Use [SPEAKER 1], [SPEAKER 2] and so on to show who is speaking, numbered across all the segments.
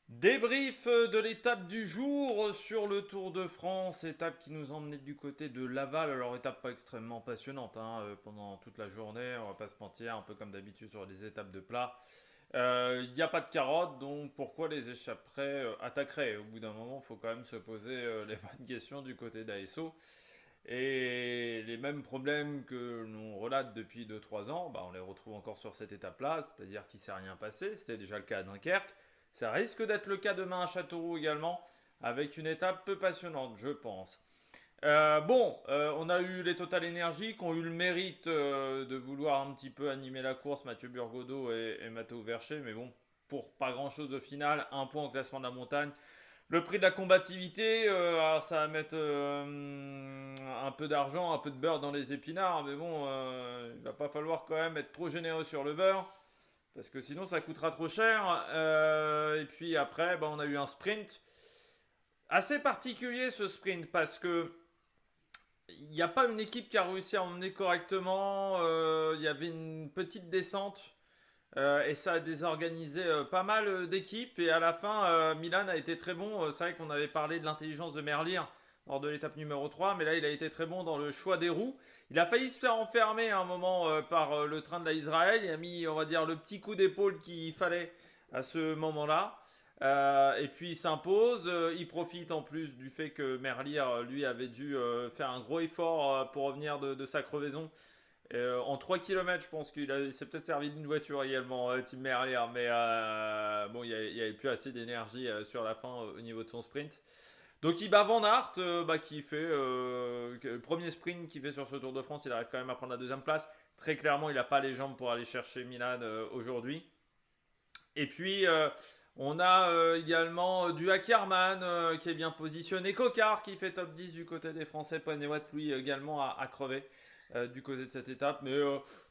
[SPEAKER 1] Débrief de l'étape du jour sur le Tour de France, étape qui nous emmenait du côté de Laval. Alors étape pas extrêmement passionnante pendant toute la journée, on va pas se mentir, un peu comme d'habitude sur les étapes de plat. Il n'y a pas de carottes, donc pourquoi les échapperaient attaqueraient. Au bout d'un moment, il faut quand même se poser les bonnes questions du côté d'ASO. Et les mêmes problèmes que l'on relate depuis 2 3 ans, on les retrouve encore sur cette étape-là, c'est-à-dire qu'il ne s'est rien passé. C'était déjà le cas à Dunkerque. Ça risque d'être le cas demain à Châteauroux également, avec une étape peu passionnante, je pense. On a eu les Total Energy qui ont eu le mérite de vouloir un petit peu animer la course, Mathieu Burgodeau et Matteo Vercher, mais bon, pour pas grand chose au final, un point au classement de la montagne. Le prix de la combativité, alors ça va mettre un peu d'argent, un peu de beurre dans les épinards, mais bon, il va pas falloir quand même être trop généreux sur le beurre, parce que sinon ça coûtera trop cher. Et puis après, on a eu un sprint assez particulier ce sprint, parce que il n'y a pas une équipe qui a réussi à emmener correctement. Il y avait une petite descente et ça a désorganisé pas mal d'équipes. Et à la fin, Milan a été très bon. C'est vrai qu'on avait parlé de l'intelligence de Merlier lors de l'étape numéro 3, mais là il a été très bon dans le choix des roues. Il a failli se faire enfermer à un moment par le train de la Israël. Il a mis, on va dire, le petit coup d'épaule qu'il fallait à ce moment-là. Et puis il s'impose, il profite en plus du fait que Merlier lui avait dû faire un gros effort pour revenir de sa crevaison. En 3 km, je pense qu'il s'est peut-être servi d'une voiture également, Tim Merlier, mais bon, il n'y avait plus assez d'énergie sur la fin au niveau de son sprint. Donc il bat Van Aert, qui fait le premier sprint qu'il fait sur ce Tour de France, il arrive quand même à prendre la deuxième place. Très clairement, il n'a pas les jambes pour aller chercher Milan aujourd'hui. Et puis, on a également du Ackermann qui est bien positionné. Cocard qui fait top 10 du côté des Français. Poinéwat, lui, également a crevé du côté de cette étape. Mais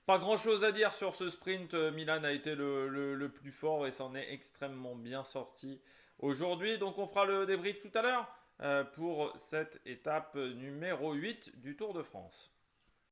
[SPEAKER 1] pas grand chose à dire sur ce sprint. Milan a été le plus fort et s'en est extrêmement bien sorti aujourd'hui. Donc, on fera le débrief tout à l'heure pour cette étape numéro 8 du Tour de France.